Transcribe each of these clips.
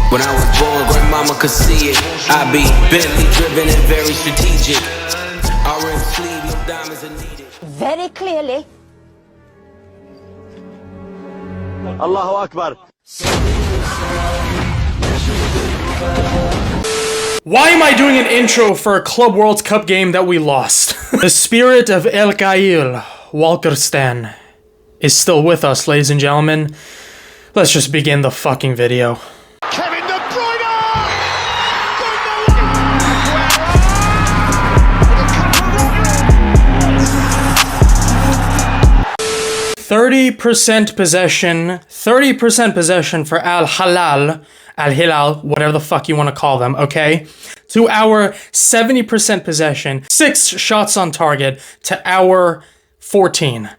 When I was born, grandmama could see it. I be Bentley driven and very strategic. Orange sleeve, no diamonds are needed. Very clearly. Allahu Akbar. Why am I doing an intro for a Club World Cup game that we lost? The spirit of Al-Hilal, Walkerstan, is still with us, ladies and gentlemen. Let's just begin the fucking video. Kevin De Bruyne! 30% possession, 30% possession for Al-Hilal, whatever the fuck you want to call them, okay? To our 70% possession, 6 shots on target to our 14.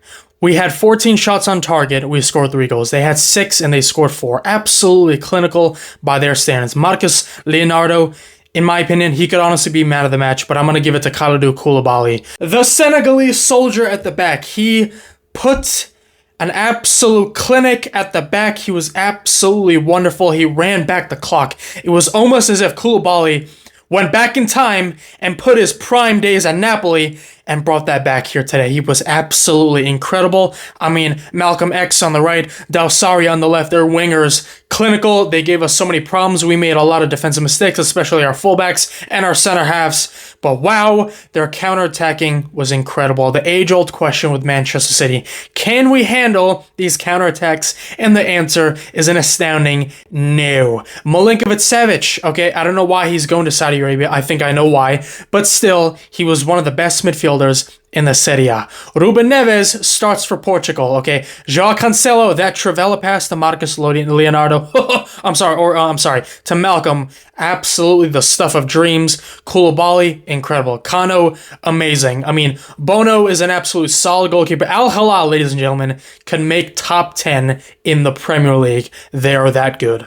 We had 14 shots on target, we scored 3 goals. They had 6 and they scored 4. Absolutely clinical by their standards. Marcus Leonardo, in my opinion, he could honestly be man of the match, but I'm going to give it to Kalidou Koulibaly. The Senegalese soldier at the back, he put an absolute clinic at the back. He was absolutely wonderful. He ran back the clock. It was almost as if Koulibaly went back in time and put his prime days at Napoli and brought that back here today. He was absolutely incredible. I mean, Malcolm X on the right, Dawsari on the left, they're wingers. Clinical, they gave us so many problems. We made a lot of defensive mistakes, especially our fullbacks and our center halves. But wow, their counterattacking was incredible. The age-old question with Manchester City, can we handle these counterattacks? And the answer is an astounding no. Milinkovic-Savic, okay, I don't know why he's going to Saudi Arabia. I think I know why. But still, he was one of the best midfielders in the Serie A. Ruben Neves starts for Portugal, okay? João Cancelo, that Trivela pass to Marcus Leonardo, I'm sorry, to Malcolm, absolutely the stuff of dreams. Koulibaly, incredible. Kano, amazing. I mean, Bono is an absolute solid goalkeeper. Al-Hilal, ladies and gentlemen, can make top 10 in the Premier League. They are that good.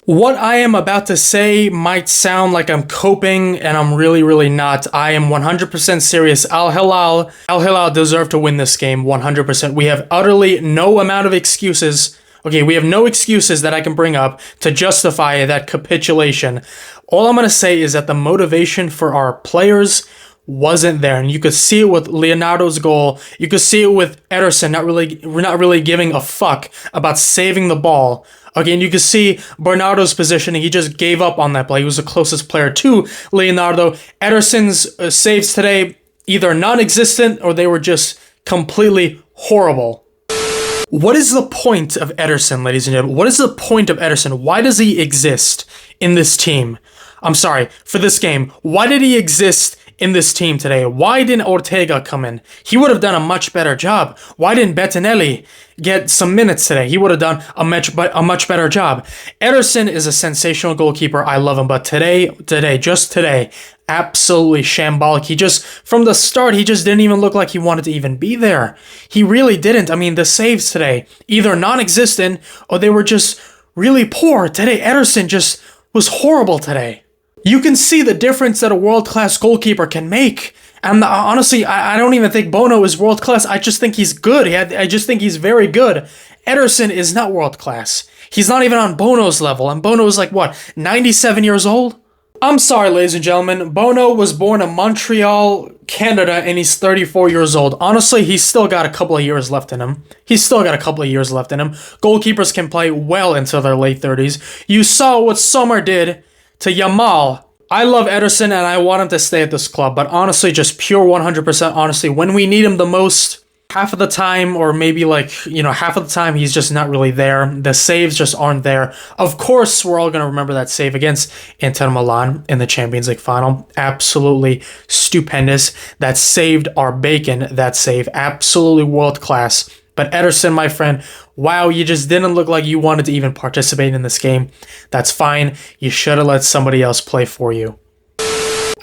What I am about to say might sound like I'm coping, and I'm really not. I am 100% serious. Al-Hilal deserve to win this game, 100%. We have utterly no amount of excuses. Okay, we have no excuses that I can bring up to justify that capitulation. All I'm going to say is that the motivation for our players wasn't there, and you could see it with Leonardo's goal. You could see it with Ederson not really giving a fuck about saving the ball. Again, you can see Bernardo's positioning. He just gave up on that play. He was the closest player to Leonardo. Ederson's saves today, either non-existent or they were just completely horrible. What is the point of Ederson, ladies and gentlemen? What is the point of Ederson? Why does he exist in this team? I'm sorry, for this game. Why did he exist in this team today? Why didn't Ortega come in? He would have done a much better job. Why didn't Bettinelli get some minutes today? He would have done a much better job. Ederson is a sensational goalkeeper. I love him, but just today, absolutely shambolic. He just, from the start, he just didn't even look like he wanted to even be there. He really didn't. I mean, the saves today, either non-existent or they were just really poor. Today, Ederson just was horrible today. You can see the difference that a world-class goalkeeper can make. And honestly, I don't even think Bono is world-class. I just think he's good. I just think he's very good. Ederson is not world-class. He's not even on Bono's level. And Bono is like, what, 97 years old? I'm sorry, ladies and gentlemen. Bono was born in Montreal, Canada, and he's 34 years old. Honestly, he's still got a couple of years left in him. Goalkeepers can play well into their late 30s. You saw what Sommer did to Yamal. I love Ederson and I want him to stay at this club, but honestly, just pure 100% honestly, when we need him the most, half of the time, or maybe half of the time, he's just not really there. The saves just aren't there. Of course, we're all going to remember that save against Inter Milan in the Champions League final. Absolutely stupendous. That saved our bacon, that save. Absolutely world class. But Ederson, my friend, wow, you just didn't look like you wanted to even participate in this game. That's fine. You should have let somebody else play for you.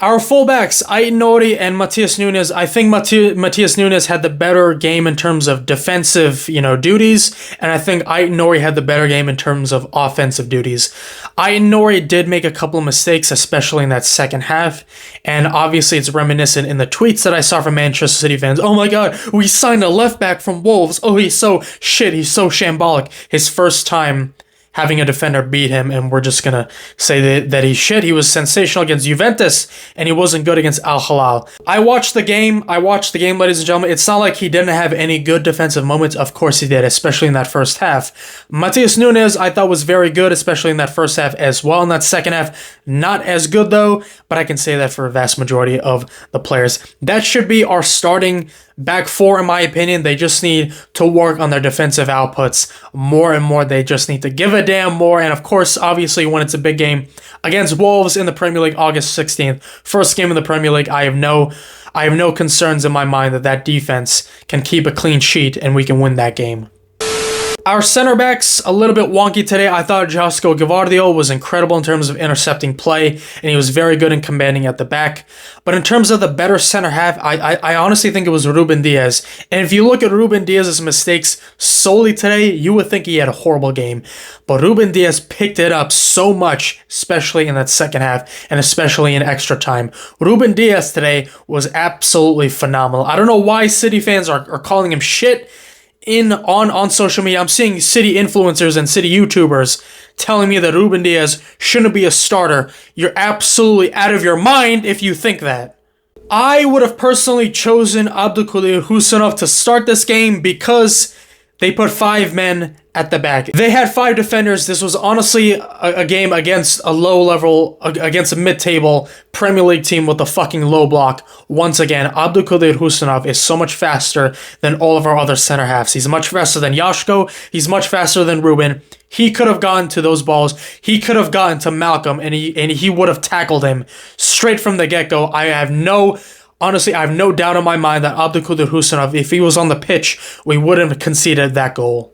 Our fullbacks, Aït-Nouri and Matheus Nunes. I think Matheus Nunes had the better game in terms of defensive, duties, and I think Aït-Nouri had the better game in terms of offensive duties. Aït-Nouri did make a couple of mistakes, especially in that second half, and obviously it's reminiscent in the tweets that I saw from Manchester City fans. Oh my god, we signed a left back from Wolves. Oh, he's so shambolic. His first time having a defender beat him, and we're just gonna say that he's shit. He was sensational against Juventus, and he wasn't good against Al-Hilal. I watched the game, ladies and gentlemen. It's not like he didn't have any good defensive moments. Of course he did, especially in that first half. Matheus Nunes, I thought was very good, especially in that first half as well. In that second half, not as good though, but I can say that for a vast majority of the players. That should be our starting back four, in my opinion. They just need to work on their defensive outputs more and more. They just need to give a damn more. And of course, obviously, when it's a big game against Wolves in the Premier League, August 16th, first game in the Premier League, I have no concerns in my mind that defense can keep a clean sheet and we can win that game. Our center backs, a little bit wonky today. I thought Josko Gvardiol was incredible in terms of intercepting play, and he was very good in commanding at the back. But in terms of the better center half, I honestly think it was Ruben Dias. And if you look at Ruben Dias' mistakes solely today, you would think he had a horrible game. But Ruben Dias picked it up so much, especially in that second half, and especially in extra time. Ruben Dias today was absolutely phenomenal. I don't know why City fans are calling him shit on social media. I'm seeing City influencers and City YouTubers telling me that Ruben Dias shouldn't be a starter. You're absolutely out of your mind if you think that. I would have personally chosen Abdulkadir Khusanov to start this game because they put 5 men at the back. They had 5 defenders. This was honestly a game against a against a mid-table Premier League team with a fucking low block. Once again, Abdulkadir Khusanov is so much faster than all of our other center halves. He's much faster than Josko. He's much faster than Ruben. He could have gotten to those balls. He could have gotten to Malcolm, and he would have tackled him straight from the get-go. Honestly, I have no doubt in my mind that Abdulkadir Khusanov, if he was on the pitch, we wouldn't have conceded that goal.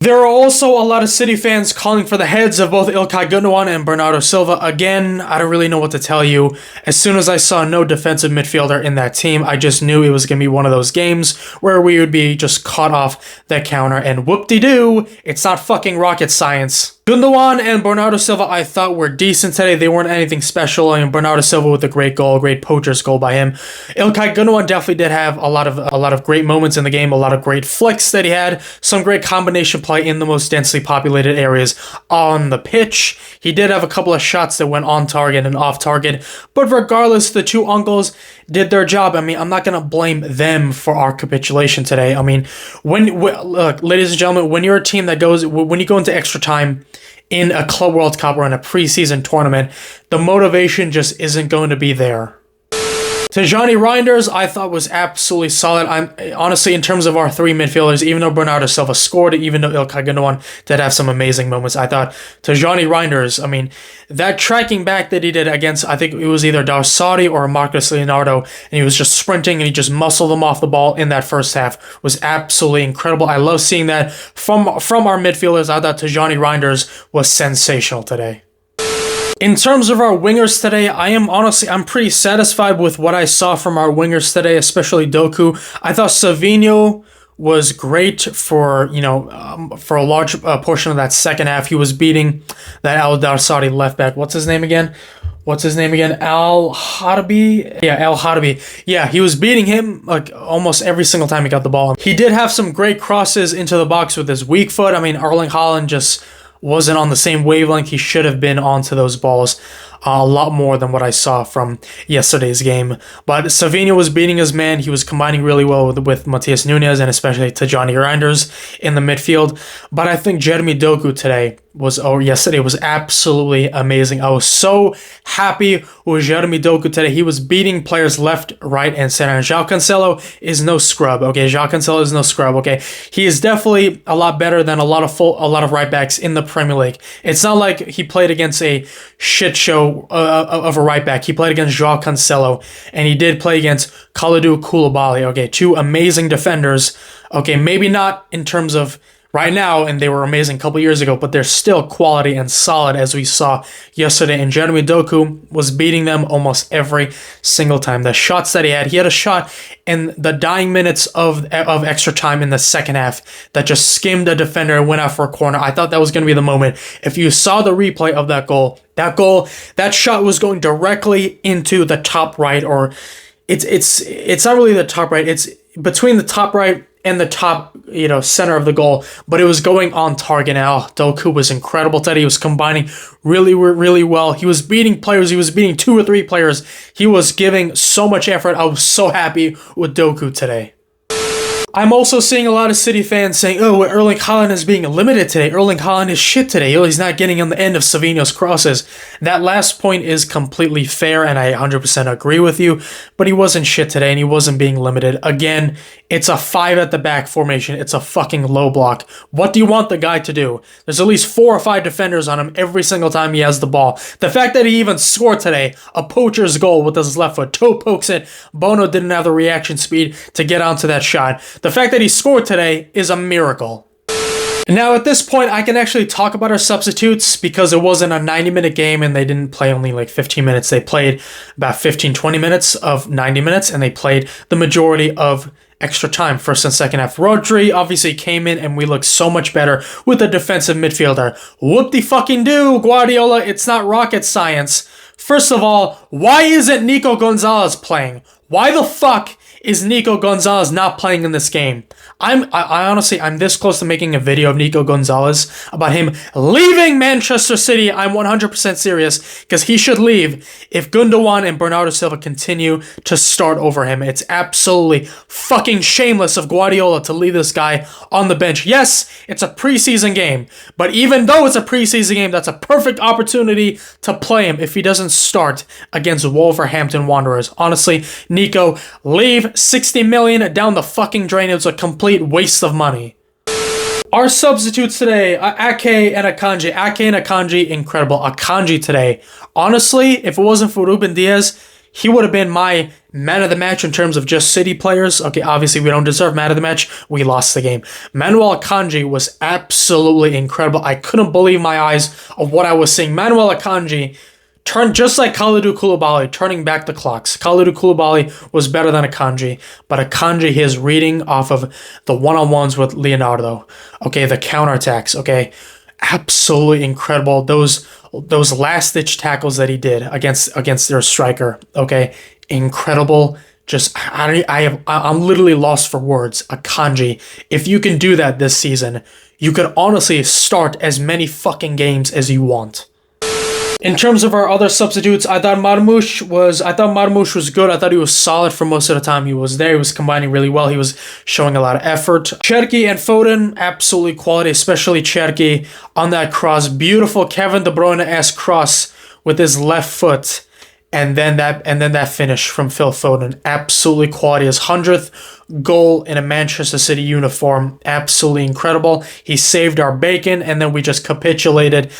There are also a lot of City fans calling for the heads of both İlkay Gündoğan and Bernardo Silva. Again, I don't really know what to tell you. As soon as I saw no defensive midfielder in that team, I just knew it was going to be one of those games where we would be just caught off that counter, and whoop-de-doo, it's not fucking rocket science. Gündoğan and Bernardo Silva, I thought, were decent today. They weren't anything special. I mean, Bernardo Silva with a great goal, great poacher's goal by him. İlkay Gündoğan definitely did have a lot of great moments in the game, a lot of great flicks that he had, some great combination play in the most densely populated areas on the pitch. He did have a couple of shots that went on target and off target, but regardless, the two uncles did their job. I mean, I'm not gonna blame them for our capitulation today. I mean, look, ladies and gentlemen, when you're a team when you go into extra time in a Club World Cup or in a preseason tournament, the motivation just isn't going to be there. Tijani Reinders, I thought, was absolutely solid. Honestly, in terms of our 3 midfielders, even though Bernardo Silva scored, even though İlkay Gündoğan did have some amazing moments, I thought Tijani Reinders, I mean, that tracking back that he did against, I think it was either Darsari or Marcus Leonardo, and he was just sprinting and he just muscled them off the ball in that first half, was absolutely incredible. I love seeing that from our midfielders. I thought Tijani Reinders was sensational today. In terms of our wingers today, I'm pretty satisfied with what I saw from our wingers today, especially Doku. I thought Savinho was great for a large portion of that second half. He was beating that Al Darsari left back. What's his name again? Al-Hadabi? Yeah, Al-Hadabi. Yeah, he was beating him like almost every single time he got the ball. He did have some great crosses into the box with his weak foot. I mean, Erling Haaland just wasn't on the same wavelength. He should have been onto those balls a lot more than what I saw from yesterday's game. But Savinho was beating his man. He was combining really well with Matheus Nunes and especially Tijani Reinders in the midfield. But I think Jeremy Doku yesterday was absolutely amazing. I was so happy with Jeremy Doku today. He was beating players left, right, and center. And João Cancelo is no scrub, okay? João Cancelo is no scrub, okay? He is definitely a lot better than a lot of right backs in the Premier League. It's not like he played against a shit show of a right back. He played against João Cancelo, and he did play against Kalidou Koulibaly, okay? 2 amazing defenders, okay? Maybe not in terms of right now, and they were amazing a couple years ago, but they're still quality and solid as we saw yesterday. And Jeremy Doku was beating them almost every single time. The shots that he had a shot in the dying minutes of extra time in the second half that just skimmed a defender and went out for a corner. I thought that was going to be the moment. If you saw the replay of that shot was going directly into the top right, or it's not really the top right. It's between the top right in the top, center of the goal, but it was going on target. Now, DOKUUUU was incredible today. He was combining really, really well. He was beating players. He was beating 2 or 3 players. He was giving so much effort. I was so happy with DOKUUUU today. I'm also seeing a lot of City fans saying, oh, Erling Haaland is being limited today. Erling Haaland is shit today. He's not getting on the end of Savinho's crosses. That last point is completely fair, and I 100% agree with you, but he wasn't shit today, and he wasn't being limited. Again, it's a 5 at the back formation. It's a fucking low block. What do you want the guy to do? There's at least 4 or 5 defenders on him every single time he has the ball. The fact that he even scored today, a poacher's goal with his left foot, toe pokes it, Bono didn't have the reaction speed to get onto that shot. The fact that he scored today is a miracle. Now, at this point, I can actually talk about our substitutes because it wasn't a 90-minute game and they didn't play only like 15 minutes. They played about 15-20 minutes of 90 minutes and they played the majority of extra time, first and second half. Rodri obviously came in and we looked so much better with a defensive midfielder. Whoop-de-fucking-do, Guardiola. It's not rocket science. First of all, why isn't Nico Gonzalez playing? Why the fuck is Nico Gonzalez not playing in this game? I honestly, I'm this close to making a video of Nico Gonzalez about him leaving Manchester City. I'm 100% serious because he should leave if Gundogan and Bernardo Silva continue to start over him. It's absolutely fucking shameless of Guardiola to leave this guy on the bench. Yes, it's a preseason game, but even though it's a preseason game, that's a perfect opportunity to play him if he doesn't start against Wolverhampton Wanderers. Honestly, Nico, leave. 60 million down the fucking drain. It was a complete waste of money. Our substitutes today, Ake and Akanji. Ake and Akanji, incredible. Akanji today, honestly, if it wasn't for Ruben Dias, he would have been my man of the match in terms of just City players. Okay, obviously we don't deserve man of the match. We lost the game. Manuel Akanji was absolutely incredible. I couldn't believe my eyes of what I was seeing. Manuel Akanji turned just like Kalidou Koulibaly, turning back the clocks. Kalidou Koulibaly was better than Akanji, but Akanji, his reading off of the one-on-ones with Leonardo, okay, the counterattacks, okay, absolutely incredible. Those last-ditch tackles that he did against their striker, okay, incredible. Just, I'm literally lost for words. Akanji, if you can do that this season, you could honestly start as many fucking games as you want. In terms of our other substitutes, I thought Marmoush was good. I thought he was solid for most of the time he was there. He was combining really well. He was showing a lot of effort. Cherki and Foden, absolutely quality, especially Cherki on that cross. Beautiful Kevin De Bruyne-esque cross with his left foot. And then that finish from Phil Foden. Absolutely quality. His 100th goal in a Manchester City uniform. Absolutely incredible. He saved our bacon and then we just capitulated.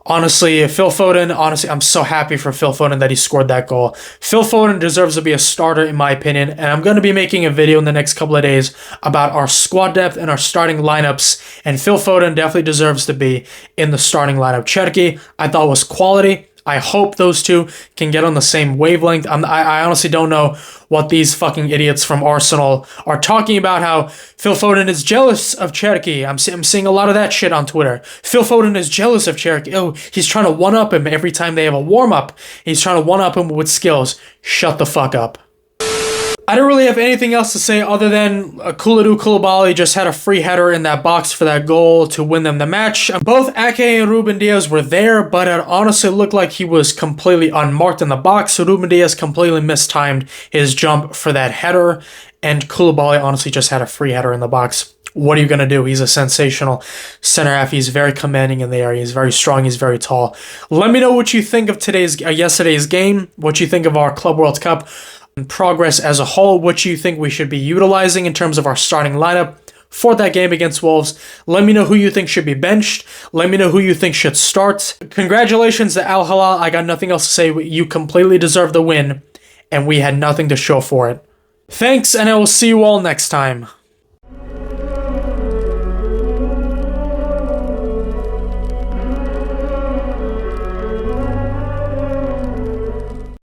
Honestly, Phil Foden, I'm so happy for Phil Foden that he scored that goal. Phil Foden deserves to be a starter in my opinion, and I'm going to be making a video in the next couple of days about our squad depth and our starting lineups, and Phil Foden definitely deserves to be in the starting lineup. Cherki, I thought was quality. I hope those two can get on the same wavelength. I honestly don't know what these fucking idiots from Arsenal are talking about, how Phil Foden is jealous of Cherki. I'm seeing a lot of that shit on Twitter. Phil Foden is jealous of Cherki. Oh, he's trying to one-up him every time they have a warm-up. He's trying to one-up him with skills. Shut the fuck up. I don't really have anything else to say other than Kalidou Koulibaly just had a free header in that box for that goal to win them the match. Both Ake and Ruben Dias were there, but it honestly looked like he was completely unmarked in the box, so Ruben Dias completely mistimed his jump for that header, and Koulibaly honestly just had a free header in the box. What are you going to do? He's a sensational center half. He's very commanding in the area. He's very strong. He's very tall. Let me know what you think of yesterday's game, what you think of our Club World Cup progress as a whole, what you think we should be utilizing in terms of our starting lineup for that game against Wolves. Let me know who you think should be benched. Let me know who you think should start. Congratulations to Al-Hilal. I got nothing else to say. You completely deserve the win, and we had nothing to show for it. Thanks, and I will see you all next time.